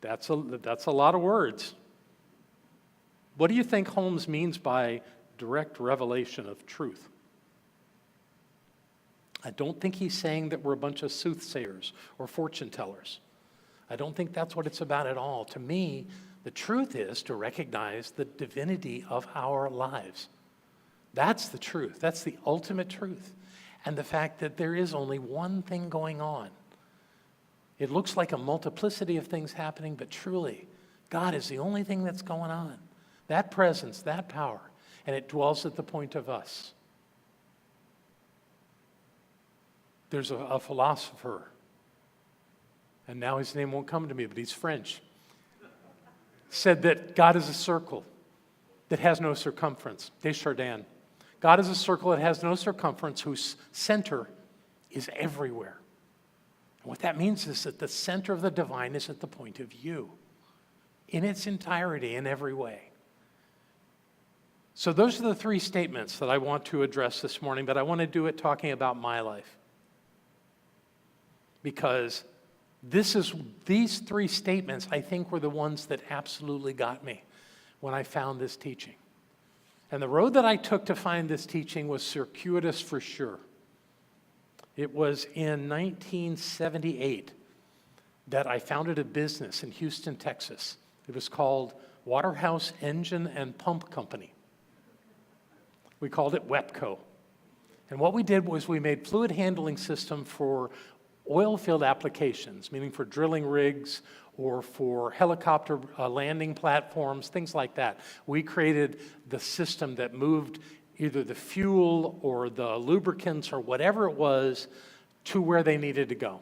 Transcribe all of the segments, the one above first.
That's a lot of words. What do you think Holmes means by direct revelation of truth? I don't think he's saying that we're a bunch of soothsayers or fortune tellers. I don't think that's what it's about at all. To me, the truth is to recognize the divinity of our lives. That's the truth. That's the ultimate truth. And the fact that there is only one thing going on. It looks like a multiplicity of things happening, but truly, God is the only thing that's going on. That presence, that power, and it dwells at the point of us. There's a philosopher, and now his name won't come to me, but he's French, said that God is a circle that has no circumference. Desjardins. God is a circle that has no circumference, whose center is everywhere. And what that means is that the center of the divine is at the point of you, in its entirety, in every way. So those are the three statements that I want to address this morning, but I want to do it talking about my life. Because these three statements, I think, were the ones that absolutely got me when I found this teaching. And the road that I took to find this teaching was circuitous for sure. It was in 1978 that I founded a business in Houston, Texas. It was called Waterhouse Engine and Pump Company. We called it WEPCO. And what we did was we made fluid handling system for oil field applications, meaning for drilling rigs or for helicopter landing platforms, things like that. We created the system that moved either the fuel or the lubricants or whatever it was to where they needed to go.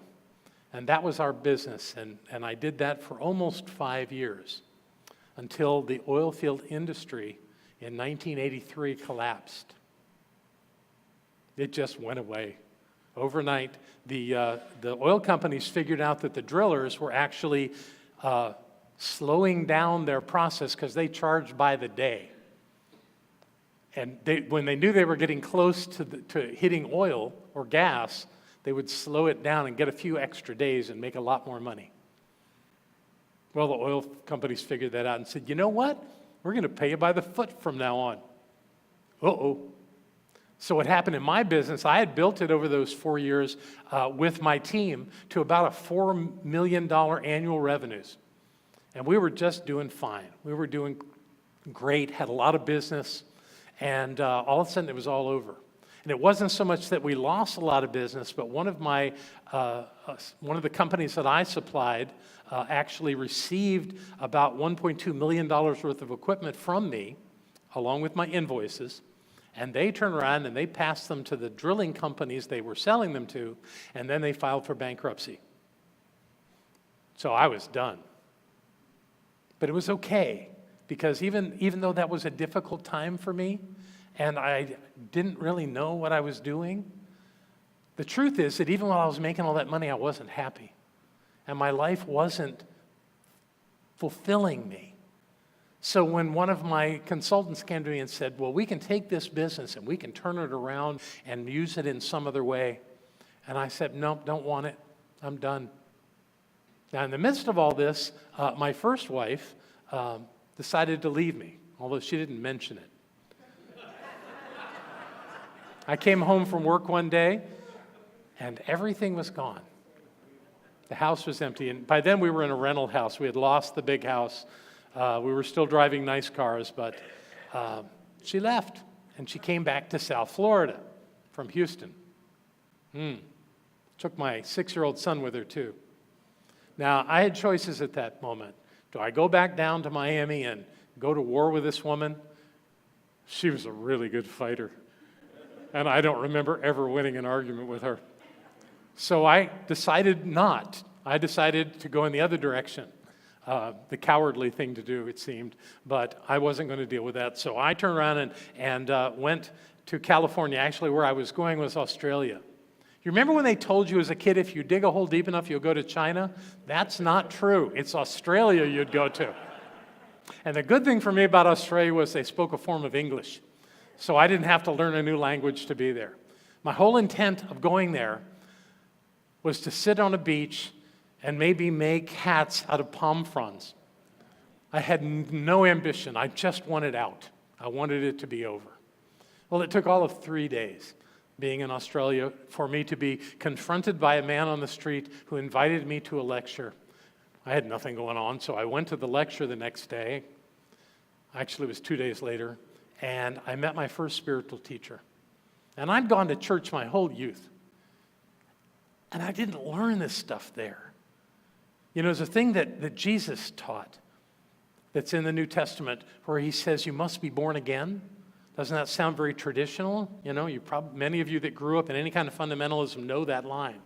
And that was our business. And I did that for almost 5 years until the oil field industry in 1983 collapsed. It just went away. Overnight, the oil companies figured out that the drillers were actually slowing down their process because they charged by the day. And when they knew they were getting close to hitting oil or gas, they would slow it down and get a few extra days and make a lot more money. Well, the oil companies figured that out and said, you know what? We're going to pay you by the foot from now on. Uh-oh. So what happened in my business, I had built it over those 4 years with my team to about a $4 million annual revenues. And we were just doing fine. We were doing great, had a lot of business, and all of a sudden it was all over. And it wasn't so much that we lost a lot of business, but one of the companies that I supplied actually received about $1.2 million worth of equipment from me, along with my invoices. And they turned around and they passed them to the drilling companies they were selling them to, and then they filed for bankruptcy. So I was done. But it was okay, because even though that was a difficult time for me, and I didn't really know what I was doing, the truth is that even while I was making all that money, I wasn't happy. And my life wasn't fulfilling me. So when one of my consultants came to me and said, well, we can take this business and we can turn it around and use it in some other way. And I said, nope, don't want it. I'm done. Now, in the midst of all this, my first wife decided to leave me, although she didn't mention it. I came home from work one day, and everything was gone. The house was empty, and by then we were in a rental house. We had lost the big house. We were still driving nice cars, but she left, and she came back to South Florida from Houston. Took my 6-year-old son with her, too. Now, I had choices at that moment. Do I go back down to Miami and go to war with this woman? She was a really good fighter, and I don't remember ever winning an argument with her. So I decided not. I decided to go in the other direction. The cowardly thing to do, it seemed, but I wasn't going to deal with that. So I turned around and went to California. Actually, where I was going was Australia. You remember when they told you as a kid, if you dig a hole deep enough, you'll go to China? That's not true. It's Australia you'd go to. And the good thing for me about Australia was they spoke a form of English. So I didn't have to learn a new language to be there. My whole intent of going there was to sit on a beach and maybe make hats out of palm fronds. I had no ambition. I just wanted out. I wanted it to be over. Well, it took all of 3 days being in Australia for me to be confronted by a man on the street who invited me to a lecture. I had nothing going on, so I went to the lecture the next day. Actually, it was 2 days later, and I met my first spiritual teacher. And I'd gone to church my whole youth, and I didn't learn this stuff there. You know, there's a thing that Jesus taught that's in the New Testament where he says you must be born again. Doesn't that sound very traditional? You know, many of you that grew up in any kind of fundamentalism know that line.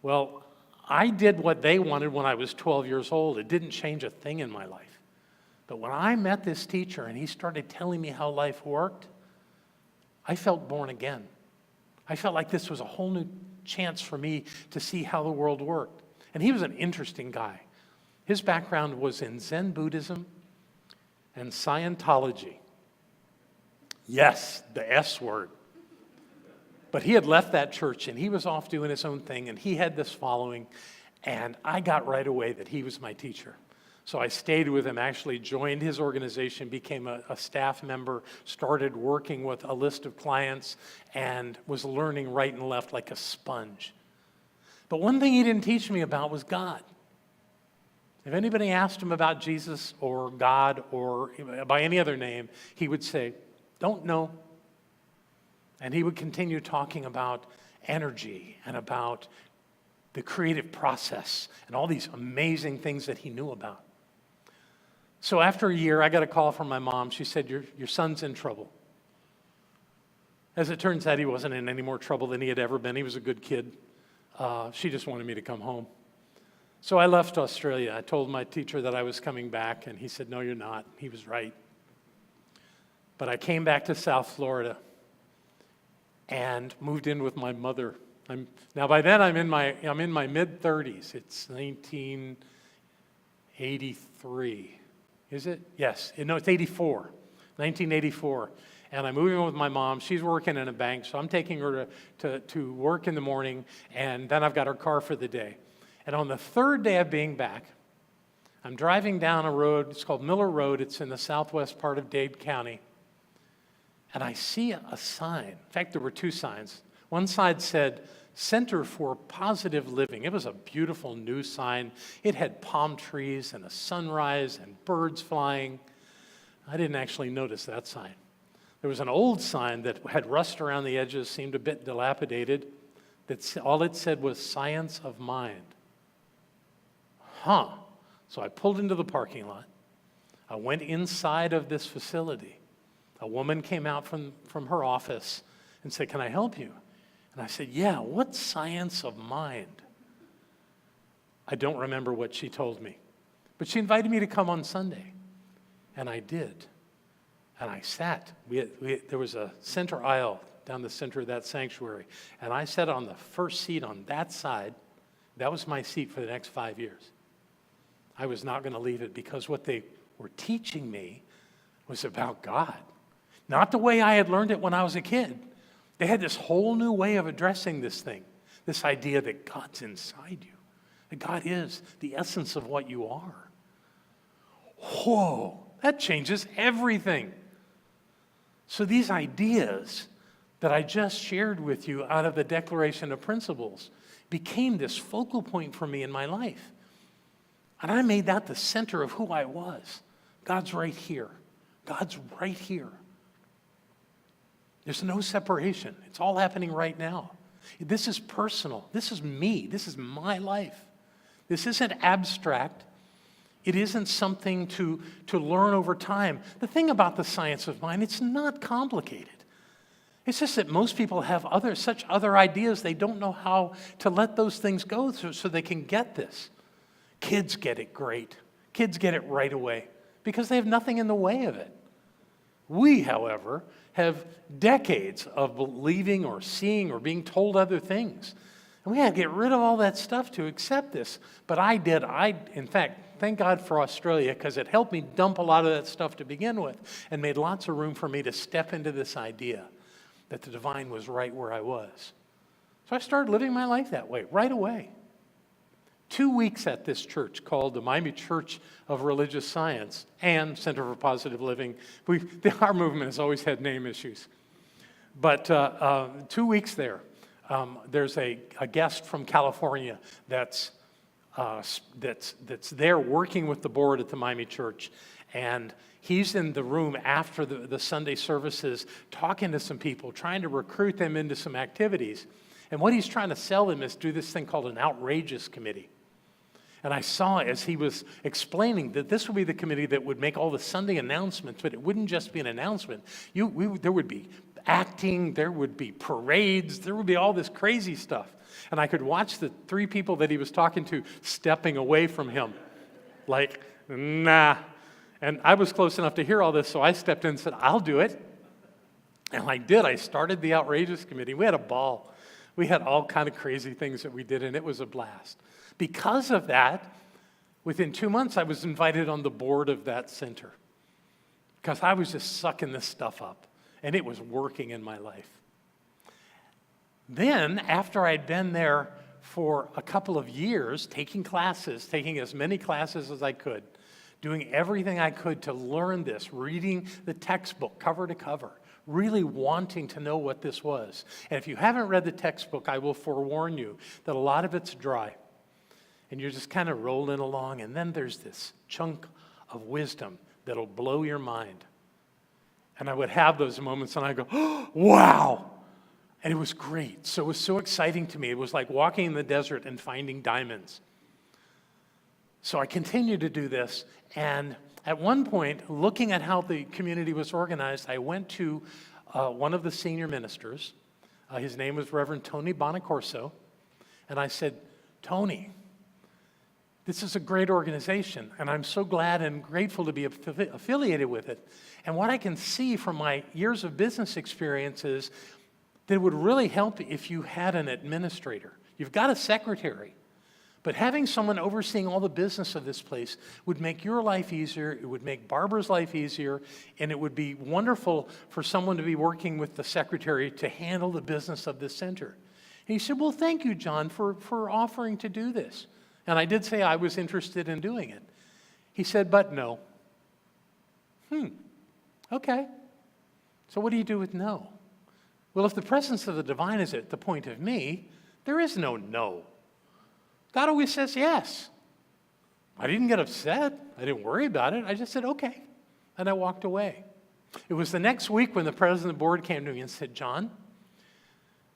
Well, I did what they wanted when I was 12 years old. It didn't change a thing in my life. But when I met this teacher and he started telling me how life worked, I felt born again. I felt like this was a whole new chance for me to see how the world worked. And he was an interesting guy. His background was in Zen Buddhism and Scientology. Yes, the S word. But he had left that church and he was off doing his own thing and he had this following, and I got right away that he was my teacher. So I stayed with him, actually joined his organization, became a staff member, started working with a list of clients, and was learning right and left like a sponge. But one thing he didn't teach me about was God. If anybody asked him about Jesus or God or by any other name, he would say, "Don't know." And he would continue talking about energy and about the creative process and all these amazing things that he knew about. So after a year, I got a call from my mom. She said, your son's in trouble. As it turns out, he wasn't in any more trouble than he had ever been. He was a good kid. She just wanted me to come home. So I left Australia. I told my teacher that I was coming back, and he said, "No, you're not." He was right. But I came back to South Florida and moved in with my mother. Now by then I'm in my mid-30s. It's 1983. Is it? Yes. No, it's 84. 1984. And I'm moving in with my mom. She's working in a bank, so I'm taking her to work in the morning, and then I've got her car for the day. And on the third day of being back, I'm driving down a road. It's called Miller Road. It's in the southwest part of Dade County. And I see a sign. In fact, there were two signs. One side said, "Center for Positive Living." It was a beautiful new sign. It had palm trees and a sunrise and birds flying. I didn't actually notice that sign. There was an old sign that had rust around the edges, seemed a bit dilapidated. All it said was "Science of Mind." So I pulled into the parking lot. I went inside of this facility. A woman came out from her office and said, "Can I help you?" And I said, "Yeah, what's science of mind?" I don't remember what she told me. But she invited me to come on Sunday. And I did. And I sat. There was a center aisle down the center of that sanctuary. And I sat on the first seat on that side. That was my seat for the next 5 years. I was not going to leave it because what they were teaching me was about God. Not the way I had learned it when I was a kid. They had this whole new way of addressing this thing, this idea that God's inside you, that God is the essence of what you are. Whoa, that changes everything. So these ideas that I just shared with you out of the Declaration of Principles became this focal point for me in my life. And I made that the center of who I was. God's right here. God's right here. There's no separation. It's all happening right now. This is personal. This is me. This is my life. This isn't abstract. It isn't something to learn over time. The thing about the science of mind, it's not complicated. It's just that most people have such other ideas, they don't know how to let those things go so they can get this. Kids get it great. Kids get it right away because they have nothing in the way of it. We, however, have decades of believing or seeing or being told other things. And we had to get rid of all that stuff to accept this. But I did. In fact, thank God for Australia because it helped me dump a lot of that stuff to begin with and made lots of room for me to step into this idea that the divine was right where I was. So I started living my life that way right away. 2 weeks at this church called the Miami Church of Religious Science and Center for Positive Living. Our movement has always had name issues. But 2 weeks there, there's a guest from California that's there working with the board at the Miami Church, and he's in the room after the Sunday services talking to some people, trying to recruit them into some activities. And what he's trying to sell them is do this thing called an outrageous committee. And I saw as he was explaining that this would be the committee that would make all the Sunday announcements, but it wouldn't just be an announcement. There would be acting, there would be parades, there would be all this crazy stuff. And I could watch the 3 people that he was talking to stepping away from him, like, nah. And I was close enough to hear all this, so I stepped in and said, I'll do it. And I did. I started the Outrageous Committee. We had a ball. We had all kind of crazy things that we did, and it was a blast. Because of that, within 2 months, I was invited on the board of that center because I was just sucking this stuff up, and it was working in my life. Then, after I'd been there for a couple of years, taking as many classes as I could, doing everything I could to learn this, reading the textbook cover to cover, really wanting to know what this was. And if you haven't read the textbook, I will forewarn you that a lot of it's dry. And you're just kind of rolling along, and then there's this chunk of wisdom that'll blow your mind. And I would have those moments, and I go, oh, wow! And it was great. So it was so exciting to me. It was like walking in the desert and finding diamonds. So I continued to do this, and at one point, looking at how the community was organized, I went to one of the senior ministers. His name was Reverend Tony Bonacorso, and I said, Tony, this is a great organization, and I'm so glad and grateful to be affiliated with it. And what I can see from my years of business experience is that it would really help if you had an administrator. You've got a secretary, but having someone overseeing all the business of this place would make your life easier, it would make Barbara's life easier, and it would be wonderful for someone to be working with the secretary to handle the business of this center. And he said, well, thank you, John, for offering to do this. And I did say I was interested in doing it. He said, but no. Okay. So what do you do with no? Well, if the presence of the divine is at the point of me, there is no no. God always says yes. I didn't get upset. I didn't worry about it. I just said, okay. And I walked away. It was the next week when the president of the board came to me and said, John,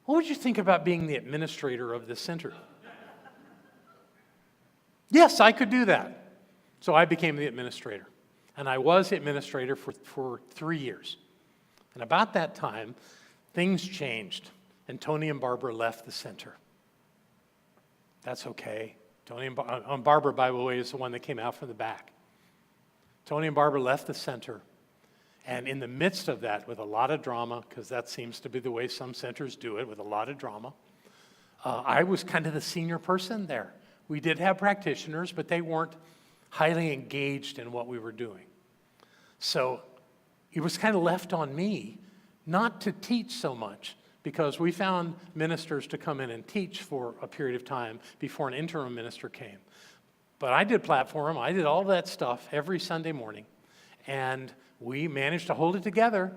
what would you think about being the administrator of this center? Yes, I could do that. So I became the administrator. And I was the administrator for 3 years. And about that time, things changed. And Tony and Barbara left the center. That's okay. Tony and Barbara, by the way, is the one that came out from the back. Tony and Barbara left the center. And in the midst of that, with a lot of drama, because that seems to be the way some centers do it, with a lot of drama, I was kind of the senior person there. We did have practitioners, but they weren't highly engaged in what we were doing. So it was kind of left on me not to teach so much, because we found ministers to come in and teach for a period of time before an interim minister came. But I did platform, I did all that stuff every Sunday morning, and we managed to hold it together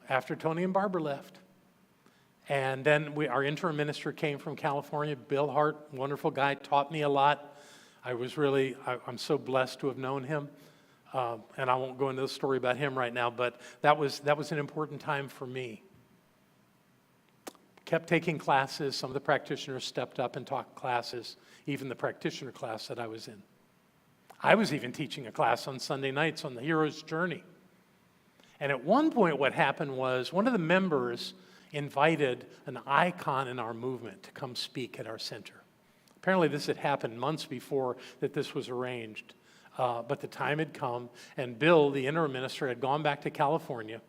after Tony and Barbara left. And then our interim minister came from California, Bill Hart, wonderful guy, taught me a lot. I'm so blessed to have known him. And I won't go into the story about him right now, but that was an important time for me. Kept taking classes. Some of the practitioners stepped up and taught classes, even the practitioner class that I was in. I was even teaching a class on Sunday nights on the hero's journey. And at one point what happened was one of the members invited an icon in our movement to come speak at our center. Apparently this had happened months before that this was arranged. But the time had come, and Bill, the interim minister, had gone back to California,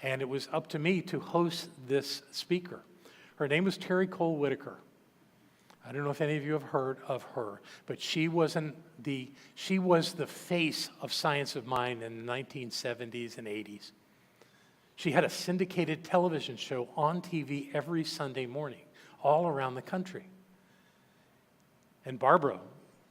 and it was up to me to host this speaker. Her name was Terry Cole Whitaker. I don't know if any of you have heard of her, but she was the face of Science of Mind in the 1970s and 80s. She had a syndicated television show on TV every Sunday morning, all around the country. And Barbara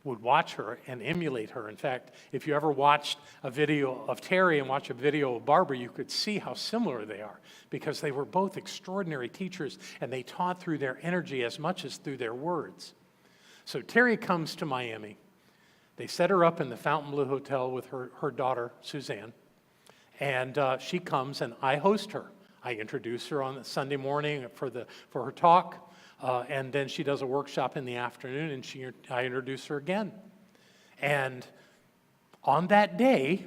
would watch her and emulate her. In fact, if you ever watched a video of Terry and watch a video of Barbara, you could see how similar they are, because they were both extraordinary teachers, and they taught through their energy as much as through their words. So Terry comes to Miami. They set her up in the Fontainebleau Hotel with her daughter, Suzanne, and she comes and I host her. I introduce her on the Sunday morning for her talk. And then she does a workshop in the afternoon, and I introduce her again. And on that day,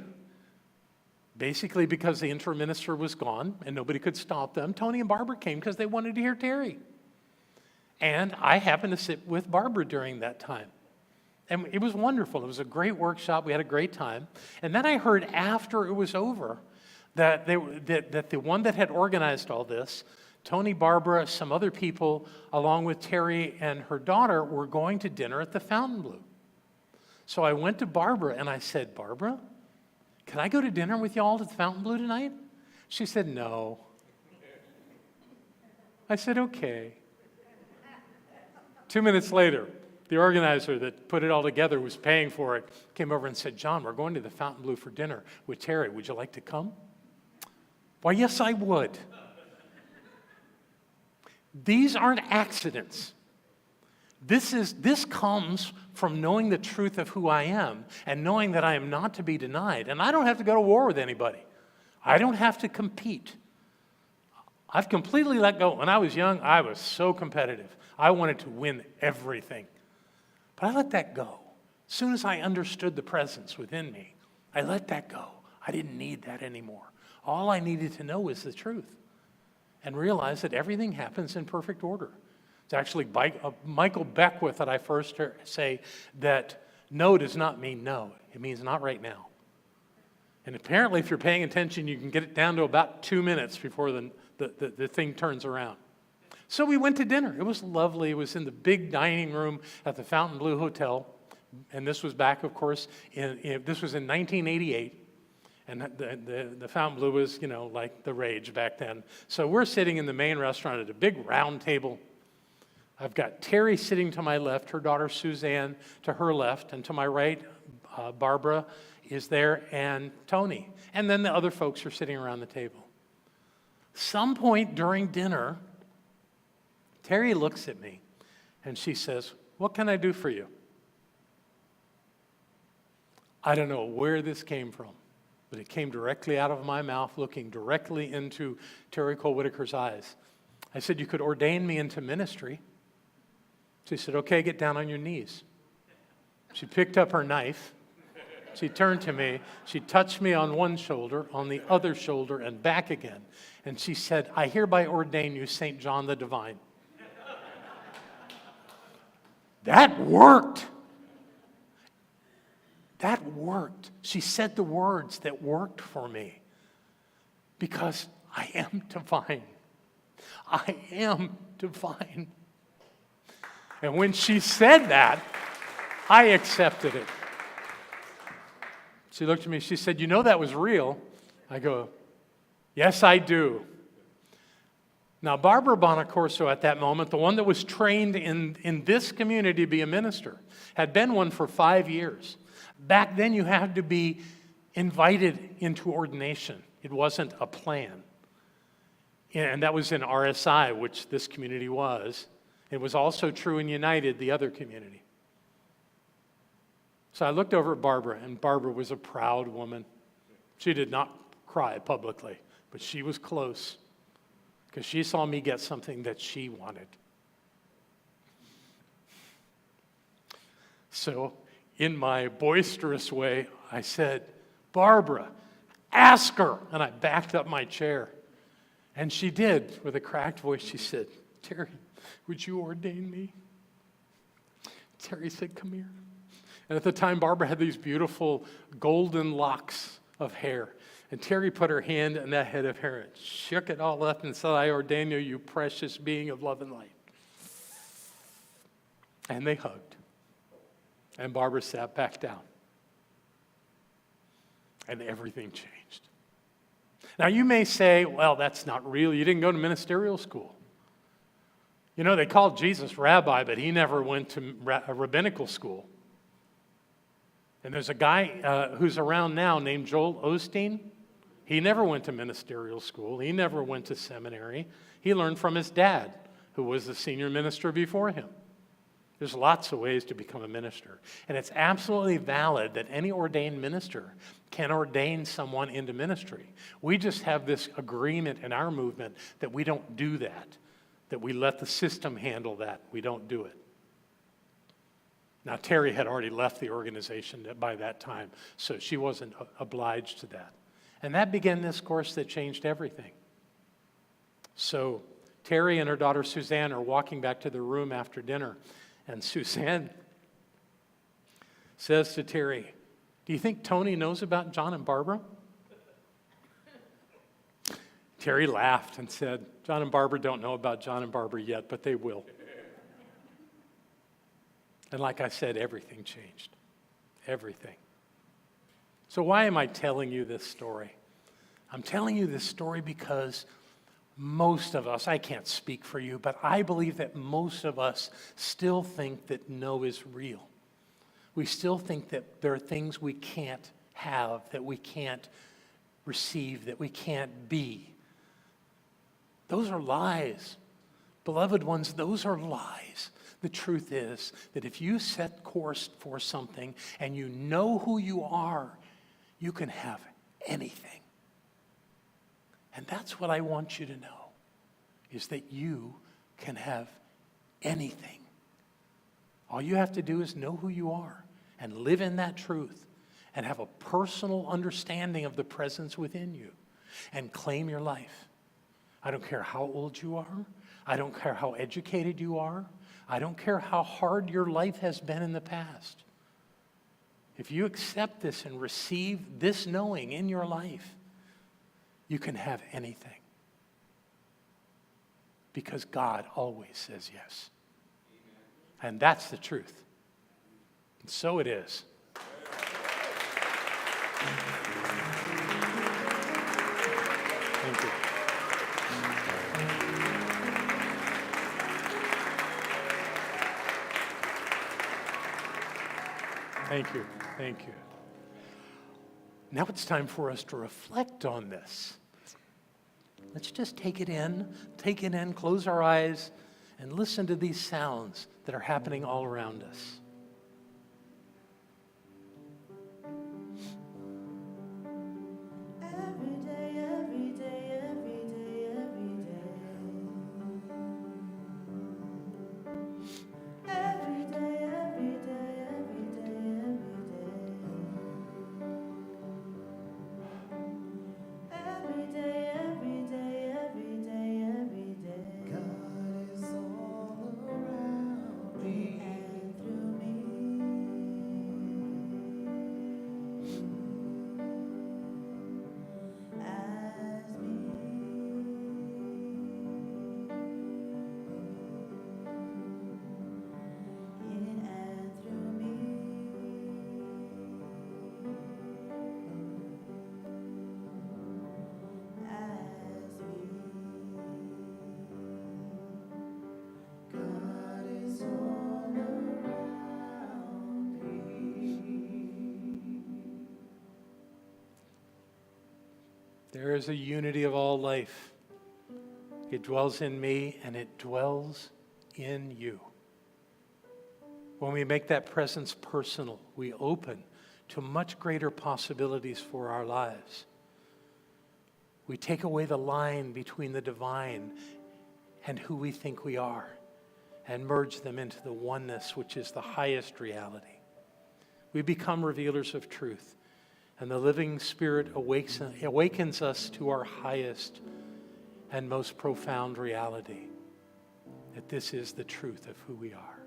basically because the interim minister was gone and nobody could stop them, Tony and Barbara came because they wanted to hear Terry. And I happened to sit with Barbara during that time. And it was wonderful. It was a great workshop. We had a great time. And then I heard after it was over that the one that had organized all this, Tony, Barbara, some other people, along with Terry and her daughter, were going to dinner at the Fontainebleau. So I went to Barbara and I said, Barbara, can I go to dinner with y'all at the Fontainebleau tonight? She said, no. I said, okay. 2 minutes later, the organizer that put it all together, was paying for it, came over and said, John, we're going to the Fontainebleau for dinner with Terry. Would you like to come? Why, yes, I would. These aren't accidents. This comes from knowing the truth of who I am and knowing that I am not to be denied. And I don't have to go to war with anybody. I don't have to compete. I've completely let go. When I was young, I was so competitive. I wanted to win everything. But I let that go. As soon as I understood the presence within me, I let that go. I didn't need that anymore. All I needed to know was the truth, and realize that everything happens in perfect order. It's actually Michael Beckwith that I first heard say that no does not mean no. It means not right now. And apparently, if you're paying attention, you can get it down to about 2 minutes before the thing turns around. So we went to dinner. It was lovely. It was in the big dining room at the Fontainebleau Hotel. And this was back, of course, this was in 1988. And the Fontainebleau was, like the rage back then. So we're sitting in the main restaurant at a big round table. I've got Terry sitting to my left, her daughter Suzanne to her left, and to my right, Barbara is there, and Tony. And then the other folks are sitting around the table. Some point during dinner, Terry looks at me, and she says, "What can I do for you?" I don't know where this came from, but it came directly out of my mouth, looking directly into Terry Cole Whitaker's eyes. I said, "You could ordain me into ministry." She said, "Okay, get down on your knees." She picked up her knife. She turned to me. She touched me on one shoulder, on the other shoulder, and back again. And she said, "I hereby ordain you St. John the Divine." That worked. That worked. She said the words that worked for me, because I am divine. I am divine. And when she said that, I accepted it. She looked at me, she said, "You know that was real?" I go, "Yes, I do." Now, Barbara Bonacorso at that moment, the one that was trained in this community to be a minister, had been one for 5 years. Back then, you had to be invited into ordination. It wasn't a plan. And that was in RSI, which this community was. It was also true in United, the other community. So I looked over at Barbara, and Barbara was a proud woman. She did not cry publicly, but she was close, because she saw me get something that she wanted. So in my boisterous way, I said, "Barbara, ask her." And I backed up my chair. And she did. With a cracked voice, she said, "Terry, would you ordain me?" Terry said, "Come here." And at the time, Barbara had these beautiful golden locks of hair. And Terry put her hand in that head of hair and shook it all up and said, "I ordain you, you precious being of love and light." And they hugged. And Barbara sat back down. And everything changed. Now, you may say, "Well, that's not real. You didn't go to ministerial school." You know, they called Jesus rabbi, but he never went to a rabbinical school. And there's a guy who's around now named Joel Osteen. He never went to ministerial school. He never went to seminary. He learned from his dad, who was the senior minister before him. There's lots of ways to become a minister. And it's absolutely valid that any ordained minister can ordain someone into ministry. We just have this agreement in our movement that we don't do that we let the system handle that. We don't do it. Now, Terry had already left the organization by that time, so she wasn't obliged to that. And that began this course that changed everything. So Terry and her daughter Suzanne are walking back to their room after dinner, and Suzanne says to Terry, "Do you think Tony knows about John and Barbara?" Terry laughed and said, "John and Barbara don't know about John and Barbara yet, but they will." And like I said, everything changed. Everything. So why am I telling you this story? I'm telling you this story because most of us, I can't speak for you, but I believe that most of us still think that no is real. We still think that there are things we can't have, that we can't receive, that we can't be. Those are lies. Beloved ones, those are lies. The truth is that if you set course for something and you know who you are, you can have anything. And that's what I want you to know, is that you can have anything. All you have to do is know who you are and live in that truth and have a personal understanding of the presence within you and claim your life. I don't care how old you are. I don't care how educated you are. I don't care how hard your life has been in the past. If you accept this and receive this knowing in your life, you can have anything. Because God always says yes. And that's the truth. And so it is. Thank you. Thank you. Thank you. Now it's time for us to reflect on this. Let's just take it in, close our eyes, and listen to these sounds that are happening all around us. There is a unity of all life. It dwells in me and it dwells in you. When we make that presence personal, we open to much greater possibilities for our lives. We take away the line between the divine and who we think we are and merge them into the oneness, which is the highest reality. We become revealers of truth. And the living Spirit awakens us to our highest and most profound reality, that this is the truth of who we are.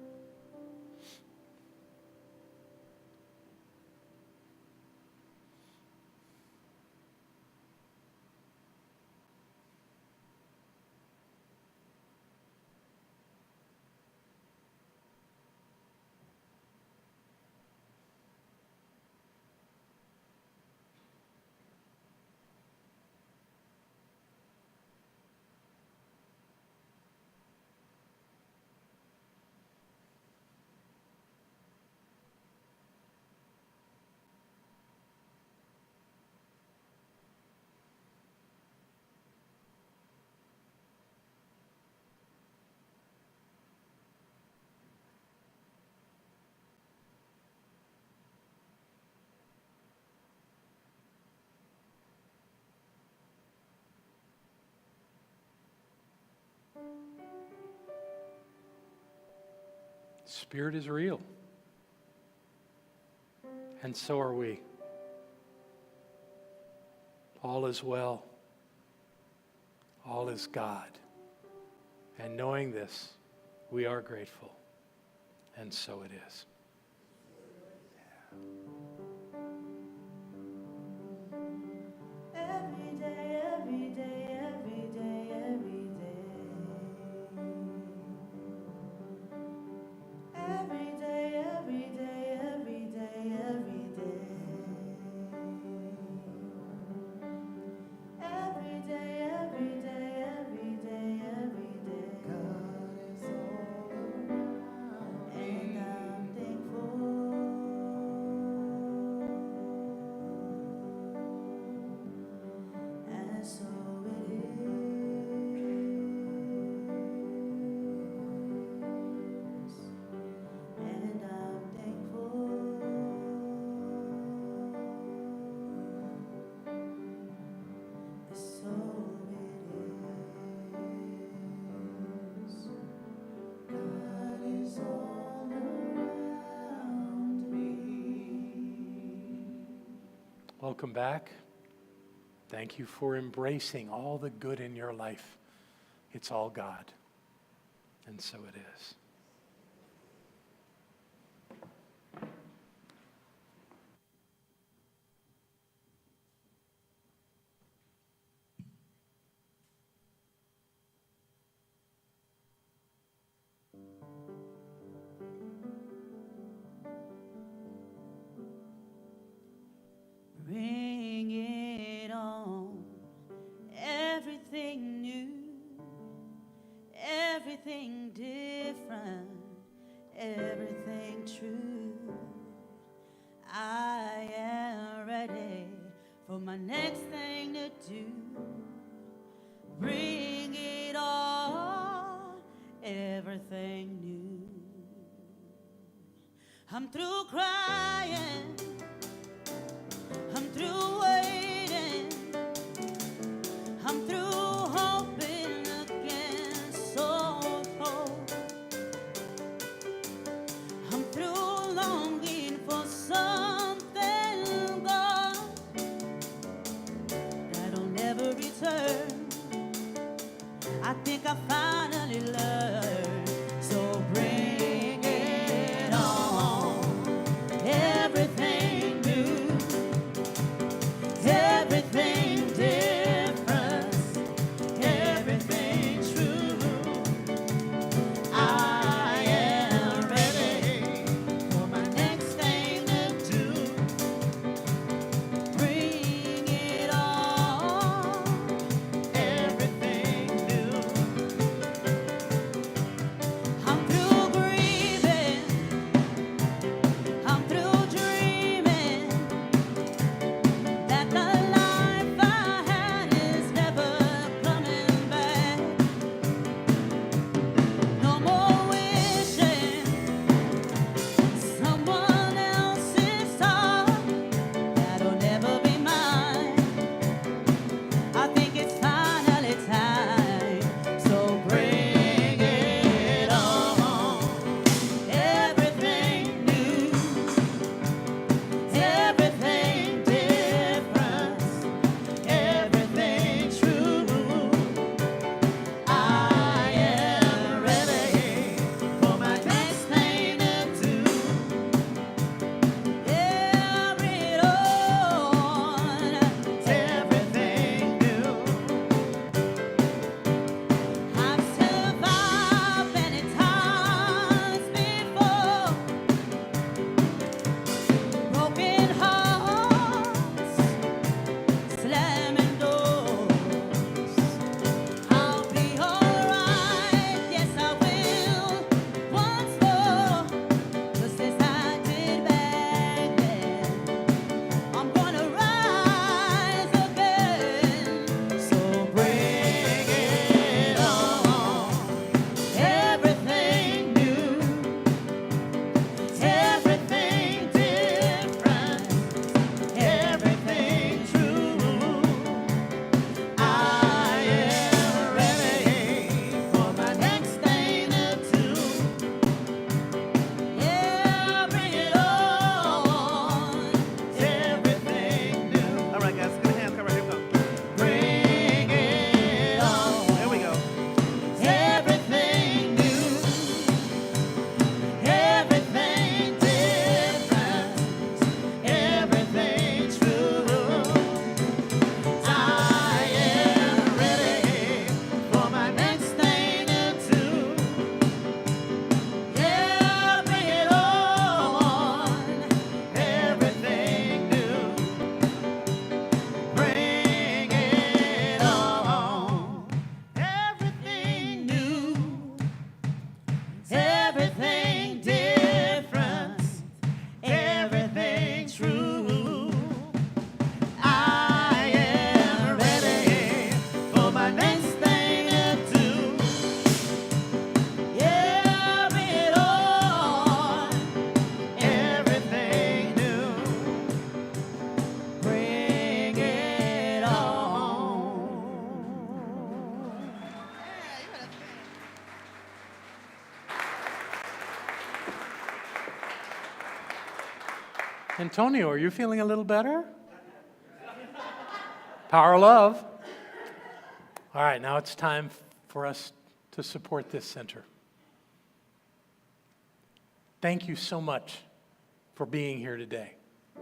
Spirit is real. And so are we. All is well. All is God. And knowing this, we are grateful. And so it is. Every day, every day, every day, every day. Every day, every day, every day, every day. Every day, every day, every day, every day. God is all around, and I'm thankful. And so it is, and I'm thankful. So it is. God is all around me. Welcome back. Thank you for embracing all the good in your life. It's all God. And so it is. Bring it on, everything new, everything different, everything true. I am ready for my next thing to do. Bring it on, everything new. I'm through crying, I'm through waiting, I'm through hoping against all hope. I'm through longing for something, God, that'll never return. I think I finally learned. So bring it on, everything new, everything different, everything true. I am ready for my next thing to do. Bring it on, everything new, Antonio, are you feeling a little better? Power of love. All right, now it's time for us to support this center. Thank you so much for being here today.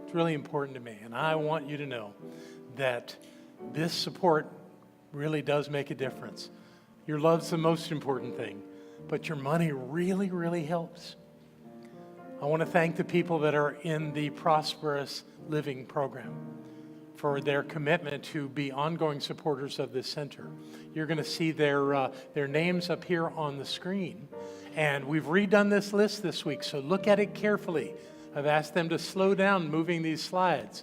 It's really important to me, and I want you to know that this support really does make a difference. Your love's the most important thing, but your money really, really helps. I want to thank the people that are in the Prosperous Living program for their commitment to be ongoing supporters of this center. You're going to see their names up here on the screen. And we've redone this list this week, so look at it carefully. I've asked them to slow down moving these slides.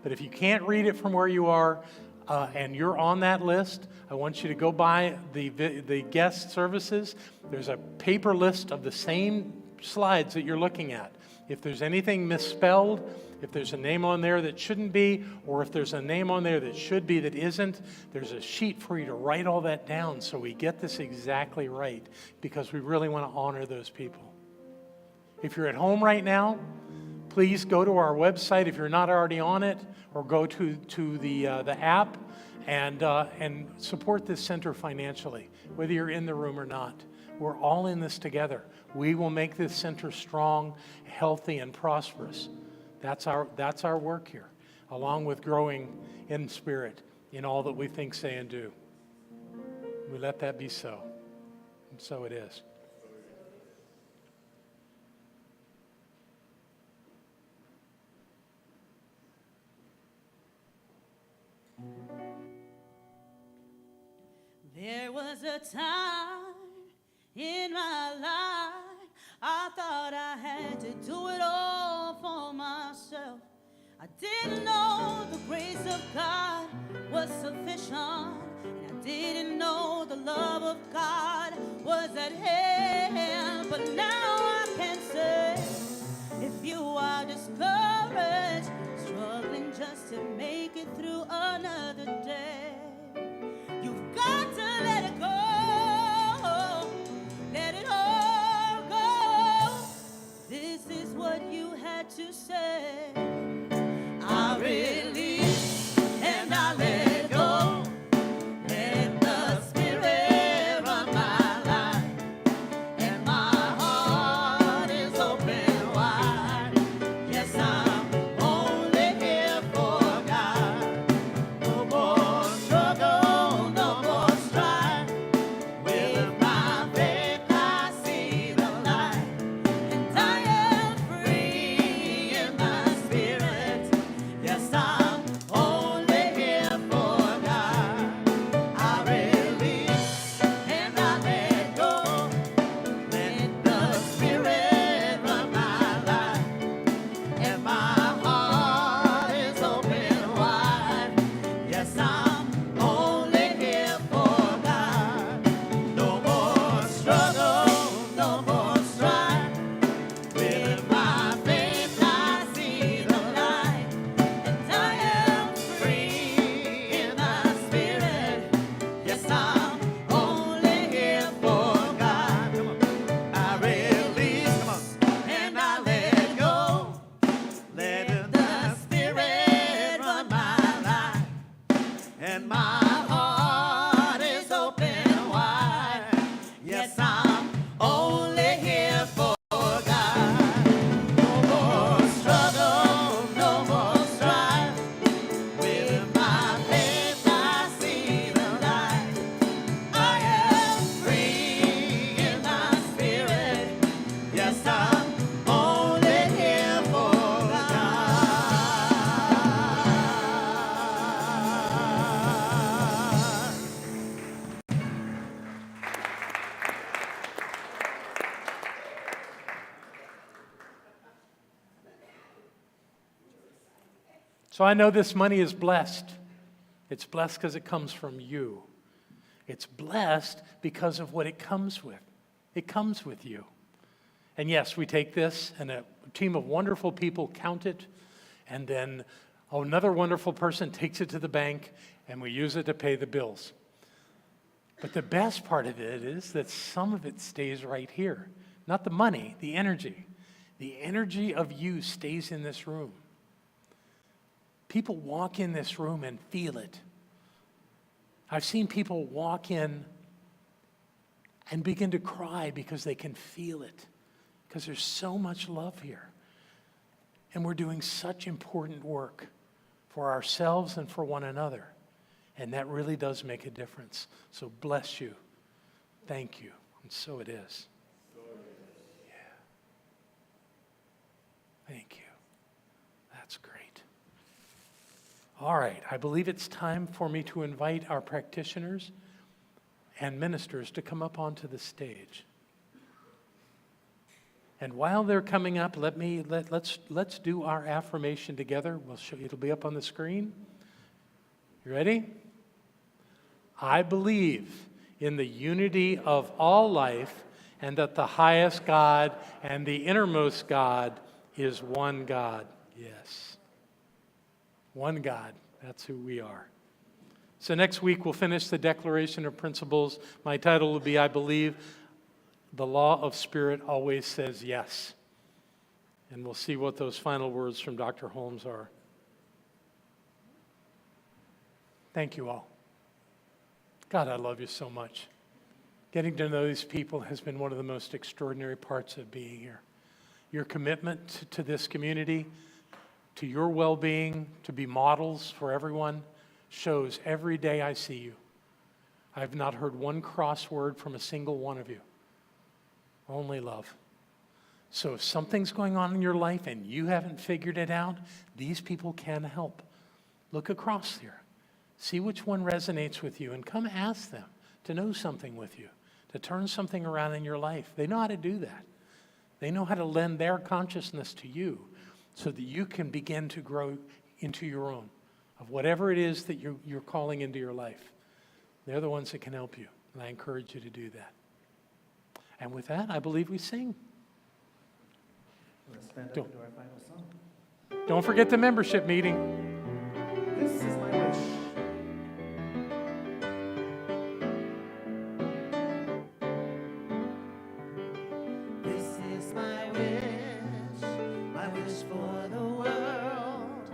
But if you can't read it from where you are and you're on that list, I want you to go by the guest services. There's a paper list of the same slides that you're looking at. If there's anything misspelled, if there's a name on there that shouldn't be, or if there's a name on there that should be that isn't, there's a sheet for you to write all that down so we get this exactly right, because we really want to honor those people. If you're at home right now, please go to our website if you're not already on it, or go to the app and support this center financially, whether you're in the room or not. We're all in this together. We will make this center strong, healthy, and prosperous. That's our work here, along with growing in spirit in all that we think, say, and do. We let that be so. And so it is. There was a time in my life I thought I had to do it all for myself. I didn't know the grace of God was sufficient, and I didn't know the love of God was at hand. But now I can say, if you are discouraged, struggling just to make it through another day, you've got to let it go. Let it all go. This is what you had to say. I release and I let go. Let the Spirit run my life, and my heart is open wide. Yes, I'm only here for God. No more struggle, no more strife. With my faith I see the light, and I am free in my spirit. Yes, I'm only here for God. I release and I let go. Let the Spirit run my life, and my heart is open wide. Yes, I'm only here for God. No more struggle, no more strife. With my faith I see the light, and I am free in my spirit. Yes, I'm only here for God. Come on. I release, come on, and I let go. Let the Spirit run my life, and my heart is open wide. Yes, I'm only here for God. No more struggle, no more strife. With my faith I see the light. I am free in my spirit. Yes, I'm only here for God. So I know this money is blessed. It's blessed because it comes from you. It's blessed because of what it comes with. It comes with you. And yes, we take this, and a team of wonderful people count it, and then another wonderful person takes it to the bank, and we use it to pay the bills. But the best part of it is that some of it stays right here. Not the money, the energy. The energy of you stays in this room. People walk in this room and feel it. I've seen people walk in and begin to cry because they can feel it, because there's so much love here. And we're doing such important work for ourselves and for one another. And that really does make a difference. So bless you. Thank you. And so it is. Yeah. Thank you. That's great. All right. I believe it's time for me to invite our practitioners and ministers to come up onto the stage. And while they're coming up, let's do our affirmation together. We'll show you, it'll be up on the screen. You ready? I believe in the unity of all life, and that the highest God and the innermost God is one God. Yes. One God. That's who we are. So next week we'll finish the Declaration of Principles. My title will be, I believe the law of spirit always says yes. And we'll see what those final words from Dr. Holmes are. Thank you all. God, I love you so much. Getting to know these people has been one of the most extraordinary parts of being here. Your commitment to this community, to your well-being, to be models for everyone, shows every day I see you. I've not heard one cross word from a single one of you. Only love. So if something's going on in your life and you haven't figured it out, these people can help. Look across here. See which one resonates with you and come ask them to know something with you, to turn something around in your life. They know how to do that. They know how to lend their consciousness to you so that you can begin to grow into your own of whatever it is that you're calling into your life. They're the ones that can help you, and I encourage you to do that. And with that, I believe we sing. Let's stand up and do our final song. Don't forget the membership meeting. This is my wish. This is my wish for the world.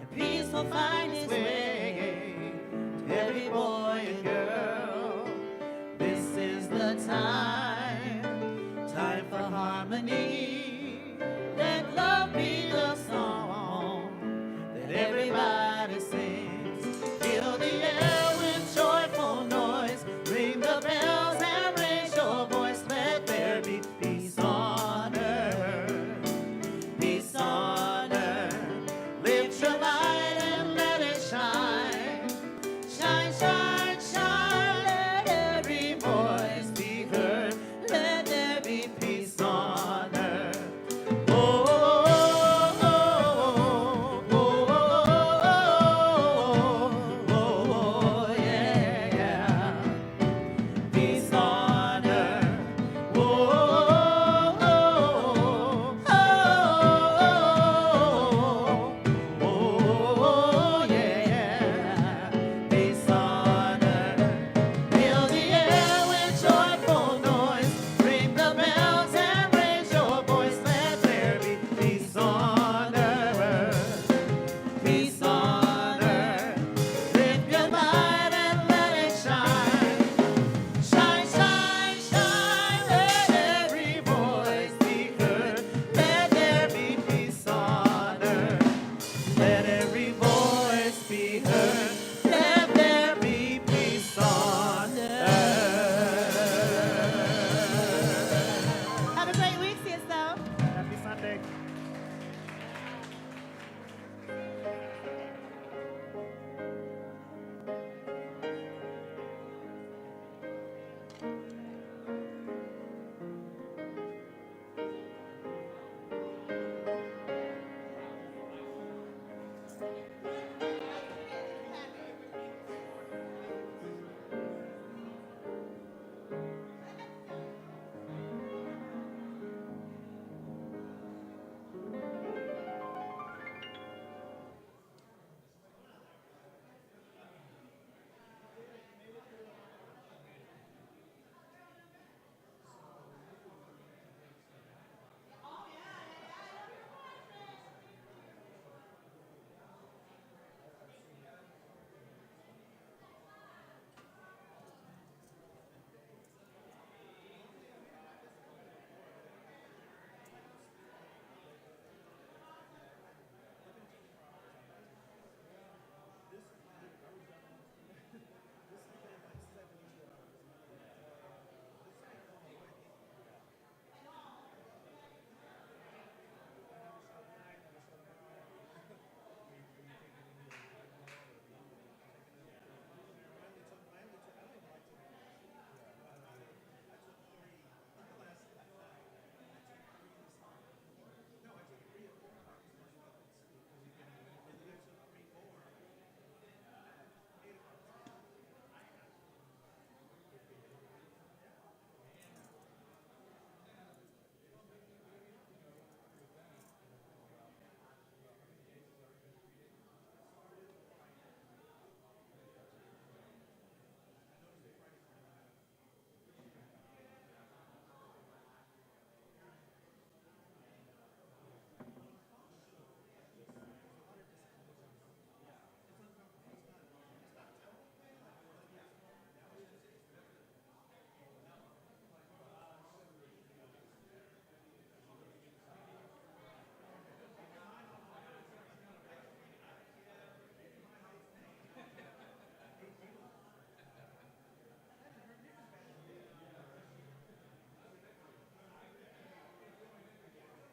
And peace will find its way To every boy and girl. This is the time for harmony. Let love be the song That everybody sings. Fill the air with joyful noise. Ring the bells and raise your voice. Let there be peace on earth. Peace on earth. Lift your light and let it shine. Shine, shine, shine. Let every voice be heard. Let there be peace on earth. Oh, oh, oh, oh, oh, oh, yeah, yeah. Peace on earth. Oh, oh, oh, oh, yeah. Peace on earth. Fill the air with joyful noise. Ring the bells and raise your voice. Let there be peace on earth. Peace on earth. Lift your light and let it shine. Shine, shine, shine. Let every voice be heard. Let there be peace on earth. Let every voice be heard. Let there be peace on earth. Have a great week, CSO. Happy Sunday.